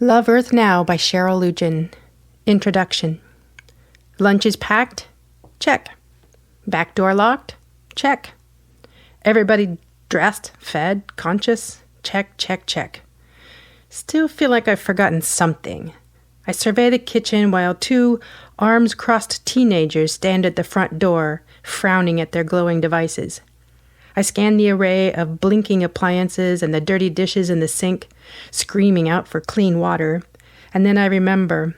Love Earth Now by Cheryl Leutjen. Introduction. Lunch is packed? Check. Back door locked? Check. Everybody dressed, fed, conscious? Check, check, check. Still feel like I've forgotten something. I survey the kitchen while two arms-crossed teenagers stand at the front door, frowning at their glowing devices. I scan the array of blinking appliances and the dirty dishes in the sink, screaming out for clean water, and then I remember.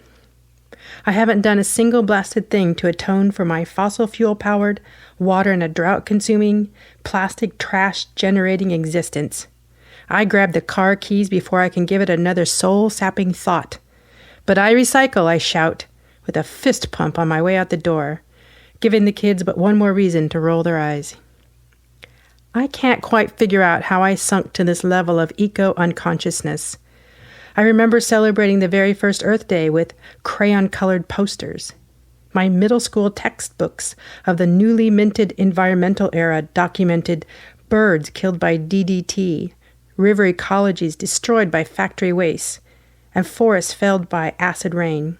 I haven't done a single blasted thing to atone for my fossil fuel-powered, water and a drought-consuming, plastic trash-generating existence. I grab the car keys before I can give it another soul-sapping thought. But I recycle, I shout, with a fist pump on my way out the door, giving the kids but one more reason to roll their eyes. I can't quite figure out how I sunk to this level of eco-unconsciousness. I remember celebrating the very first Earth Day with crayon-colored posters. My middle school textbooks of the newly minted environmental era documented birds killed by DDT, river ecologies destroyed by factory waste, and forests felled by acid rain.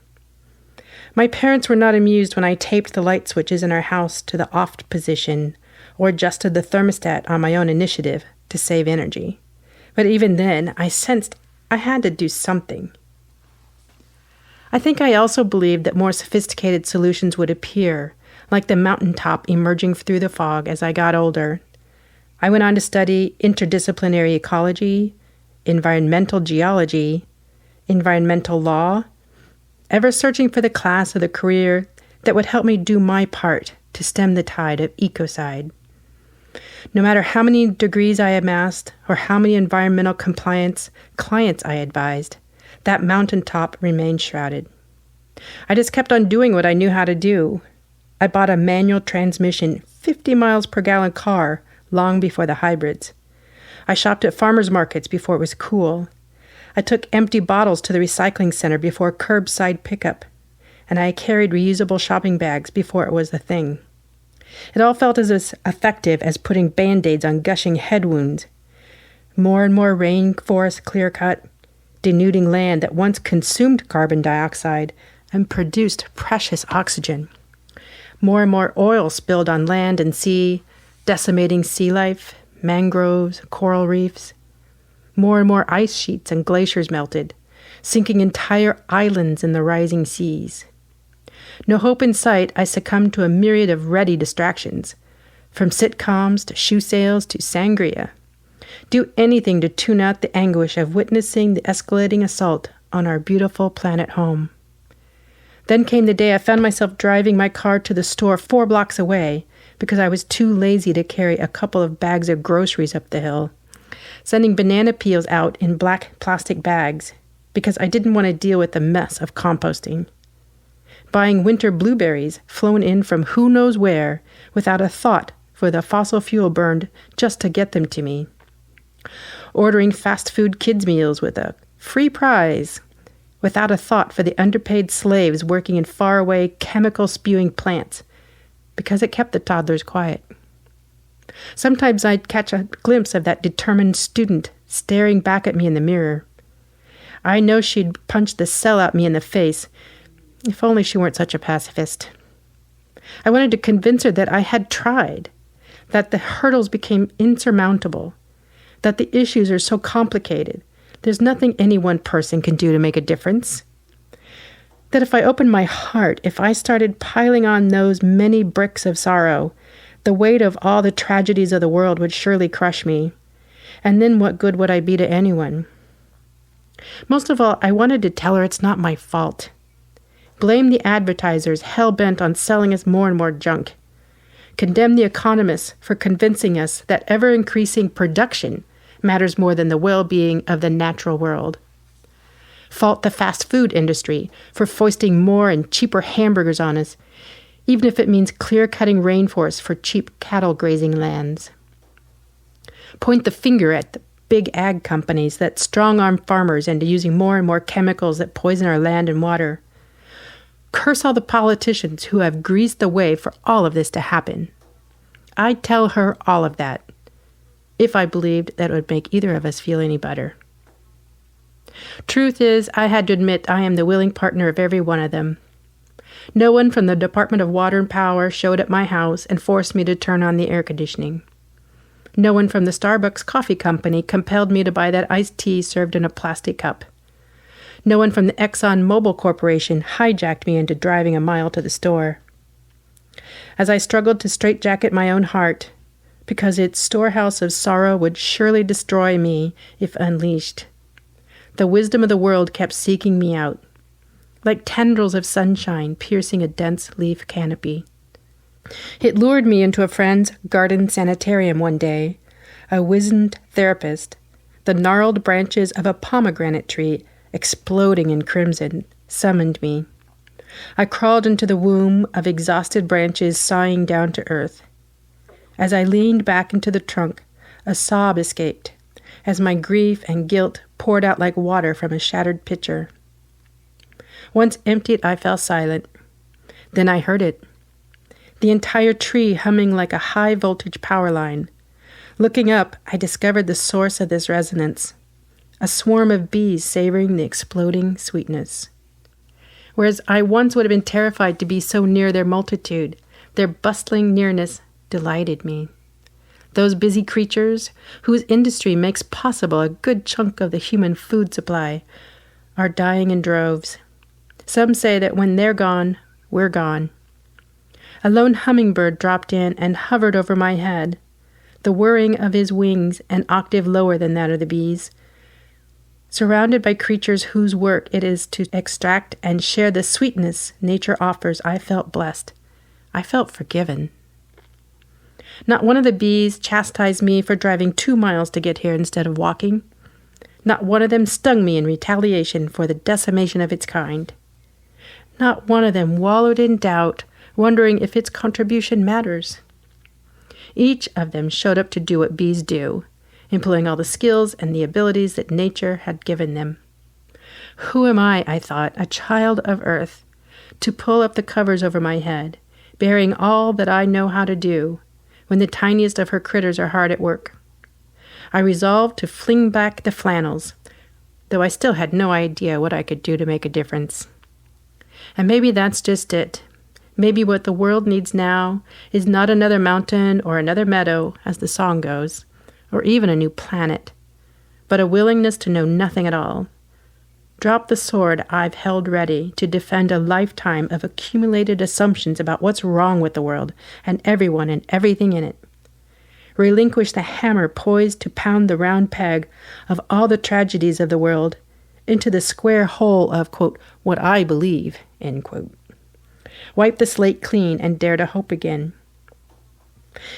My parents were not amused when I taped the light switches in our house to the off position or adjusted the thermostat on my own initiative to save energy. But even then, I sensed I had to do something. I think I also believed that more sophisticated solutions would appear, like the mountaintop emerging through the fog as I got older. I went on to study interdisciplinary ecology, environmental geology, environmental law, ever searching for the class or the career that would help me do my part to stem the tide of ecocide. No matter how many degrees I amassed or how many environmental compliance clients I advised, that mountaintop remained shrouded. I just kept on doing what I knew how to do. I bought a manual transmission 50 miles per gallon car long before the hybrids. I shopped at farmers markets before it was cool. I took empty bottles to the recycling center before curbside pickup, and I carried reusable shopping bags before it was the thing. It all felt as effective as putting Band-Aids on gushing head wounds. More and more rainforest clear-cut, denuding land that once consumed carbon dioxide and produced precious oxygen. More and more oil spilled on land and sea, decimating sea life, mangroves, coral reefs. More and more ice sheets and glaciers melted, sinking entire islands in the rising seas. No hope in sight, I succumbed to a myriad of ready distractions, from sitcoms to shoe sales to sangria. Do anything to tune out the anguish of witnessing the escalating assault on our beautiful planet home. Then came the day I found myself driving my car to the store 4 blocks away because I was too lazy to carry a couple of bags of groceries up the hill, sending banana peels out in black plastic bags because I didn't want to deal with the mess of composting. Buying winter blueberries flown in from who knows where without a thought for the fossil fuel burned just to get them to me. Ordering fast food kids' meals with a free prize without a thought for the underpaid slaves working in faraway chemical-spewing plants because it kept the toddlers quiet. Sometimes I'd catch a glimpse of that determined student staring back at me in the mirror. I know she'd punch the cell out me in the face, if only she weren't such a pacifist. I wanted to convince her that I had tried, that the hurdles became insurmountable, that the issues are so complicated, there's nothing any one person can do to make a difference. That if I opened my heart, if I started piling on those many bricks of sorrow, the weight of all the tragedies of the world would surely crush me. And then what good would I be to anyone? Most of all, I wanted to tell her it's not my fault. Blame the advertisers hell-bent on selling us more and more junk. Condemn the economists for convincing us that ever-increasing production matters more than the well-being of the natural world. Fault the fast food industry for foisting more and cheaper hamburgers on us, even if it means clear-cutting rainforests for cheap cattle grazing lands. Point the finger at the big ag companies that strong-arm farmers into using more and more chemicals that poison our land and water. Curse all the politicians who have greased the way for all of this to happen. I'd tell her all of that, if I believed that it would make either of us feel any better. Truth is, I had to admit I am the willing partner of every one of them. No one from the Department of Water and Power showed at my house and forced me to turn on the air conditioning. No one from the Starbucks Coffee Company compelled me to buy that iced tea served in a plastic cup. No one from the Exxon Mobil Corporation hijacked me into driving a mile to the store. As I struggled to straitjacket my own heart, because its storehouse of sorrow would surely destroy me if unleashed, the wisdom of the world kept seeking me out, like tendrils of sunshine piercing a dense leaf canopy. It lured me into a friend's garden sanitarium one day. A wizened therapist, the gnarled branches of a pomegranate tree exploding in crimson, summoned me. I crawled into the womb of exhausted branches sighing down to earth. As I leaned back into the trunk, a sob escaped, as my grief and guilt poured out like water from a shattered pitcher. Once emptied, I fell silent. Then I heard it. The entire tree humming like a high-voltage power line. Looking up, I discovered the source of this resonance. A swarm of bees savoring the exploding sweetness. Whereas I once would have been terrified to be so near their multitude, their bustling nearness delighted me. Those busy creatures, whose industry makes possible a good chunk of the human food supply, are dying in droves. Some say that when they're gone, we're gone. A lone hummingbird dropped in and hovered over my head, the whirring of his wings an octave lower than that of the bees. Surrounded by creatures whose work it is to extract and share the sweetness nature offers, I felt blessed. I felt forgiven. Not one of the bees chastised me for driving 2 miles to get here instead of walking. Not one of them stung me in retaliation for the decimation of its kind. Not one of them wallowed in doubt, wondering if its contribution matters. Each of them showed up to do what bees do, employing all the skills and the abilities that nature had given them. Who am I thought, a child of earth, to pull up the covers over my head, bearing all that I know how to do, when the tiniest of her critters are hard at work? I resolved to fling back the flannels, though I still had no idea what I could do to make a difference. And maybe that's just it. Maybe what the world needs now is not another mountain or another meadow, as the song goes, or even a new planet, but a willingness to know nothing at all. Drop the sword I've held ready to defend a lifetime of accumulated assumptions about what's wrong with the world and everyone and everything in it. Relinquish the hammer poised to pound the round peg of all the tragedies of the world into the square hole of, quote, what I believe, end quote. Wipe the slate clean and dare to hope again.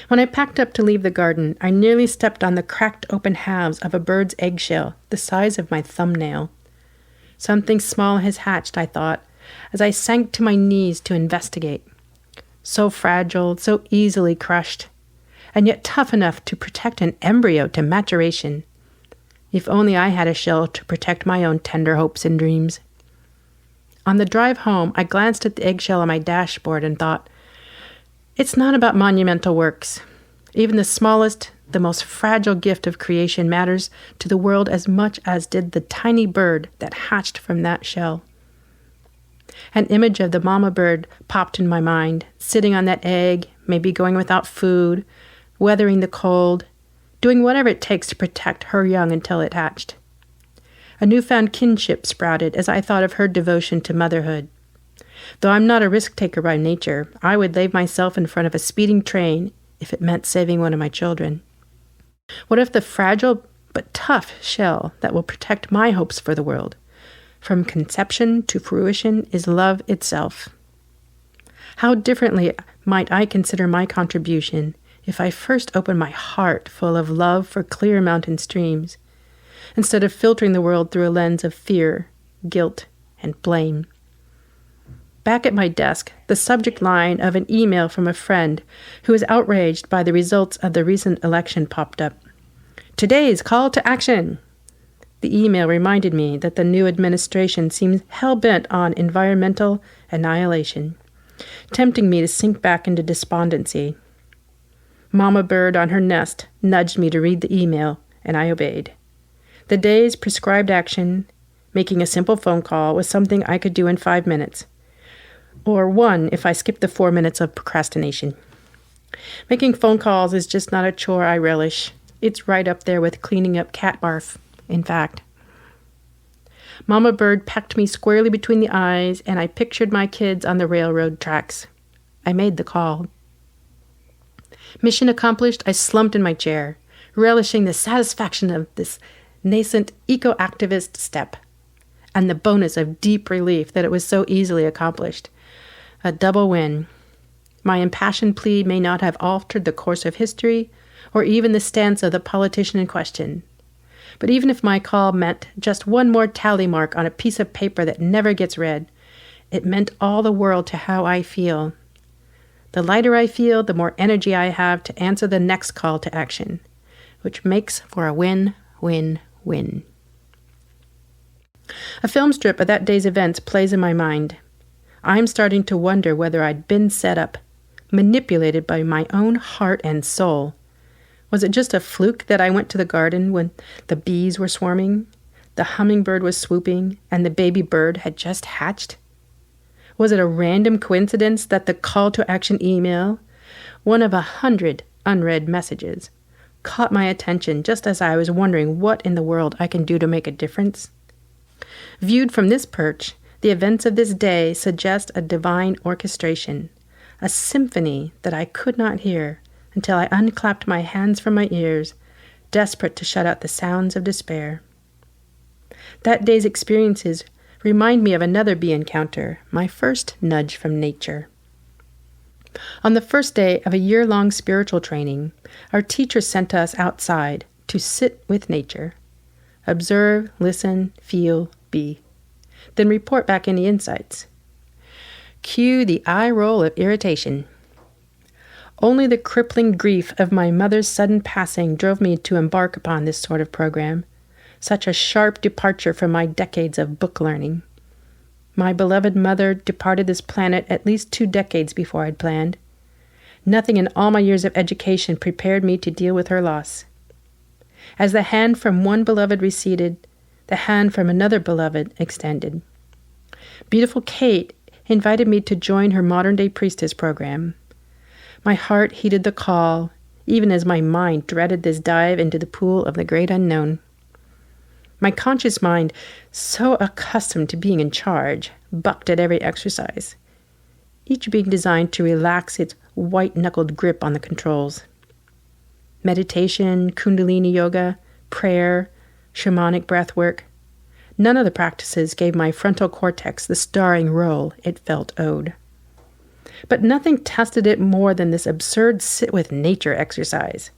When I packed up to leave the garden, I nearly stepped on the cracked open halves of a bird's eggshell the size of my thumbnail. Something small has hatched, I thought, as I sank to my knees to investigate. So fragile, so easily crushed, and yet tough enough to protect an embryo to maturation. If only I had a shell to protect my own tender hopes and dreams. On the drive home, I glanced at the eggshell on my dashboard and thought, it's not about monumental works. Even the smallest, the most fragile gift of creation matters to the world as much as did the tiny bird that hatched from that shell. An image of the mama bird popped in my mind, sitting on that egg, maybe going without food, weathering the cold, doing whatever it takes to protect her young until it hatched. A newfound kinship sprouted as I thought of her devotion to motherhood. Though I'm not a risk-taker by nature, I would lay myself in front of a speeding train if it meant saving one of my children. What if the fragile but tough shell that will protect my hopes for the world, from conception to fruition, is love itself? How differently might I consider my contribution if I first opened my heart full of love for clear mountain streams, instead of filtering the world through a lens of fear, guilt, and blame? Back at my desk, the subject line of an email from a friend who was outraged by the results of the recent election popped up. Today's call to action! The email reminded me that the new administration seems hell-bent on environmental annihilation, tempting me to sink back into despondency. Mama bird on her nest nudged me to read the email, and I obeyed. The day's prescribed action, Making a simple phone call was something I could do in 5 minutes. Or 1 if I skipped the 4 minutes of procrastination. Making phone calls is just not a chore I relish. It's right up there with cleaning up cat barf, in fact. Mama Bird pecked me squarely between the eyes, and I pictured my kids on the railroad tracks. I made the call. Mission accomplished, I slumped in my chair, relishing the satisfaction of this nascent eco-activist step, and the bonus of deep relief that it was so easily accomplished. A double win. My impassioned plea may not have altered the course of history, or even the stance of the politician in question. But even if my call meant just one more tally mark on a piece of paper that never gets read, it meant all the world to how I feel. The lighter I feel, the more energy I have to answer the next call to action, which makes for a win-win-win. A film strip of that day's events plays in my mind. I'm starting to wonder whether I'd been set up, manipulated by my own heart and soul. Was it just a fluke that I went to the garden when the bees were swarming, the hummingbird was swooping, and the baby bird had just hatched? Was it a random coincidence that the call to action email, one of 100 unread messages, caught my attention just as I was wondering what in the world I can do to make a difference? Viewed from this perch, the events of this day suggest a divine orchestration, a symphony that I could not hear until I unclapped my hands from my ears, desperate to shut out the sounds of despair. That day's experiences remind me of another bee encounter, my first nudge from nature. On the first day of a year-long spiritual training, our teacher sent us outside to sit with nature. Observe, listen, feel, be. Then report back any insights. Cue the eye roll of irritation. Only the crippling grief of my mother's sudden passing drove me to embark upon this sort of program, such a sharp departure from my decades of book learning. My beloved mother departed this planet at least 2 decades before I'd planned. Nothing in all my years of education prepared me to deal with her loss. As the hand from one beloved receded, the hand from another beloved extended. Beautiful Kate invited me to join her modern-day priestess program. My heart heeded the call, even as my mind dreaded this dive into the pool of the great unknown. My conscious mind, so accustomed to being in charge, bucked at every exercise, each being designed to relax its white-knuckled grip on the controls. Meditation, kundalini yoga, prayer, shamanic breathwork. None of the practices gave my frontal cortex the starring role it felt owed. But nothing tested it more than this absurd sit-with-nature exercise.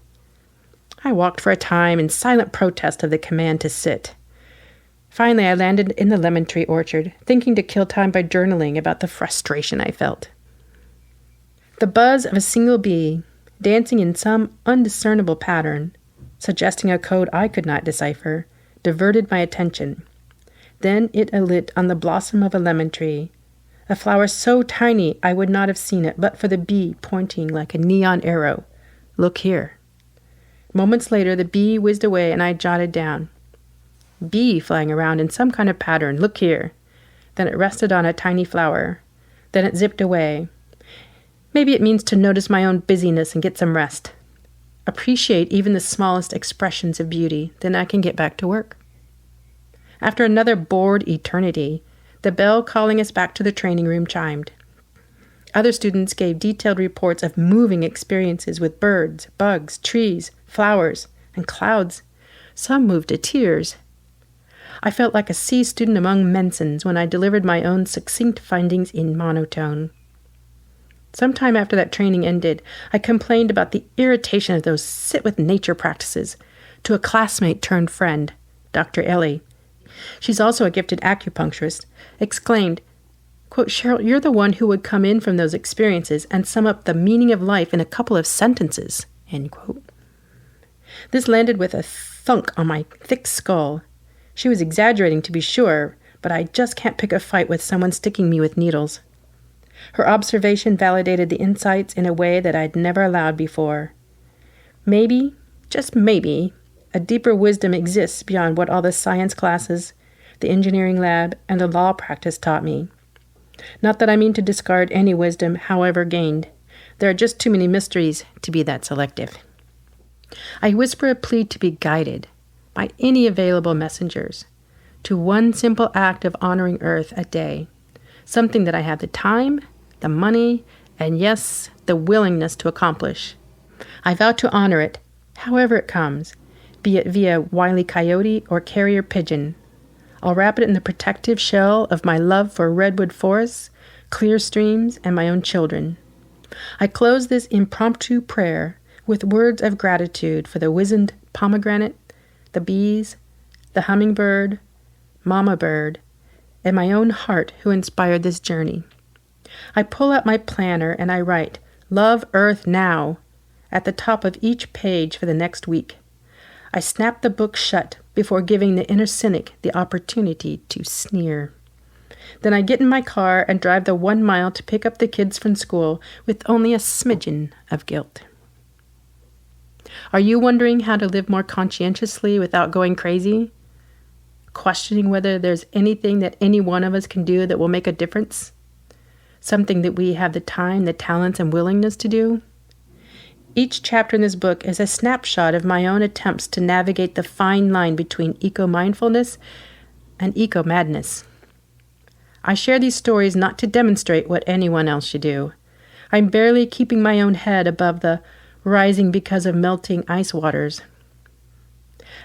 I walked for a time in silent protest of the command to sit. Finally, I landed in the lemon tree orchard, thinking to kill time by journaling about the frustration I felt. The buzz of a single bee, dancing in some undiscernible pattern, suggesting a code I could not decipher, diverted my attention. Then it alit on the blossom of a lemon tree, a flower so tiny I would not have seen it but for the bee pointing like a neon arrow. Look here. Moments later, the bee whizzed away and I jotted down. Bee flying around in some kind of pattern. Look here. Then it rested on a tiny flower. Then it zipped away. Maybe it means to notice my own busyness and get some rest. Appreciate even the smallest expressions of beauty. Then I can get back to work. After another bored eternity, the bell calling us back to the training room chimed. Other students gave detailed reports of moving experiences with birds, bugs, trees, flowers, and clouds. Some moved to tears. I felt like a C student among Mensons when I delivered my own succinct findings in monotone. Sometime after that training ended, I complained about the irritation of those sit-with-nature practices to a classmate turned friend, Dr. Ellie. She's also a gifted acupuncturist, exclaimed, quote, "Cheryl, you're the one who would come in from those experiences and sum up the meaning of life in a couple of sentences," end quote. This landed with a thunk on my thick skull. She was exaggerating, to be sure, but I just can't pick a fight with someone sticking me with needles. Her observation validated the insights in a way that I'd never allowed before. Maybe, just maybe, a deeper wisdom exists beyond what all the science classes, the the engineering lab, and the law practice taught me. Not that I mean to discard any wisdom, however gained. There are just too many mysteries to be that selective. I whisper a plea to be guided by any available messengers to one simple act of honoring Earth a day, something that I have the time, the money, and yes, the willingness to accomplish. I vow to honor it, however it comes, be it via wily coyote or carrier pigeon. I'll wrap it in the protective shell of my love for redwood forests, clear streams, and my own children. I close this impromptu prayer with words of gratitude for the wizened pomegranate, the bees, the hummingbird, mama bird, and my own heart who inspired this journey. I pull out my planner and I write, "Love Earth Now," at the top of each page for the next week. I snap the book shut before giving the inner cynic the opportunity to sneer. Then I get in my car and drive the 1 mile to pick up the kids from school with only a smidgen of guilt. Are you wondering how to live more conscientiously without going crazy? Questioning whether there's anything that any one of us can do that will make a difference? Something that we have the time, the talents, and willingness to do? Each chapter in this book is a snapshot of my own attempts to navigate the fine line between eco-mindfulness and eco-madness. I share these stories not to demonstrate what anyone else should do. I'm barely keeping my own head above the rising because of melting ice waters.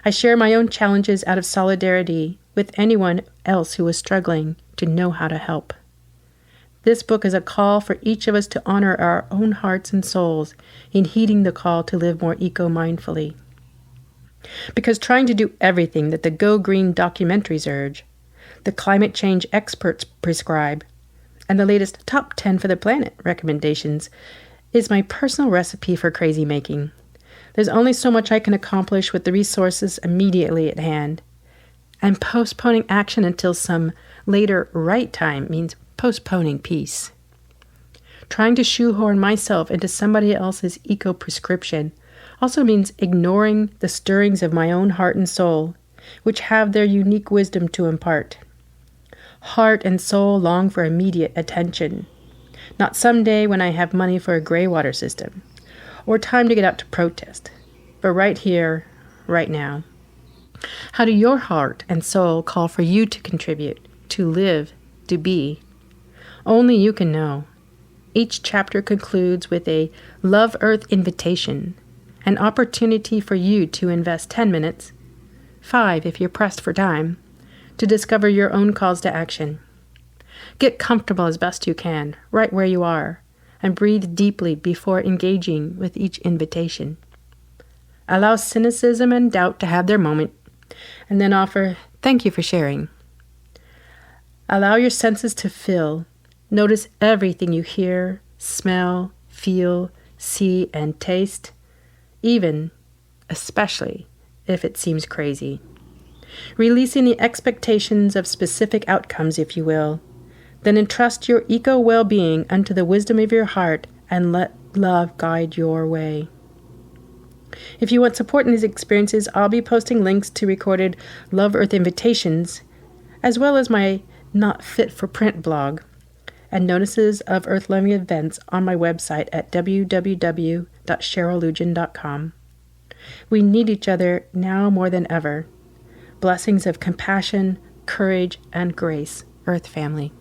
I share my own challenges out of solidarity with anyone else who is struggling to know how to help. This book is a call for each of us to honor our own hearts and souls in heeding the call to live more eco-mindfully. Because trying to do everything that the Go Green documentaries urge, the climate change experts prescribe, and the latest top 10 for the planet recommendations is my personal recipe for crazy making. There's only so much I can accomplish with the resources immediately at hand, and postponing action until some later right time means postponing peace. Trying to shoehorn myself into somebody else's eco-prescription also means ignoring the stirrings of my own heart and soul, which have their unique wisdom to impart. Heart and soul long for immediate attention, not someday when I have money for a gray water system, or time to get out to protest, but right here, right now. How do your heart and soul call for you to contribute, to live, to be? Only you can know. Each chapter concludes with a Love Earth invitation, an opportunity for you to invest 10 minutes, 5 if you're pressed for time, to discover your own calls to action. Get comfortable as best you can, right where you are, and breathe deeply before engaging with each invitation. Allow cynicism and doubt to have their moment, and then offer, "Thank you for sharing." Allow your senses to fill. Notice everything you hear, smell, feel, see, and taste, even, especially, if it seems crazy. Releasing the expectations of specific outcomes, if you will. Then entrust your eco-well-being unto the wisdom of your heart and let love guide your way. If you want support in these experiences, I'll be posting links to recorded Love Earth invitations, as well as my Not Fit for Print blog, and notices of earth-loving events on my website at www.cherylleutjen.com. We need each other now more than ever. Blessings of compassion, courage, and grace, Earth family.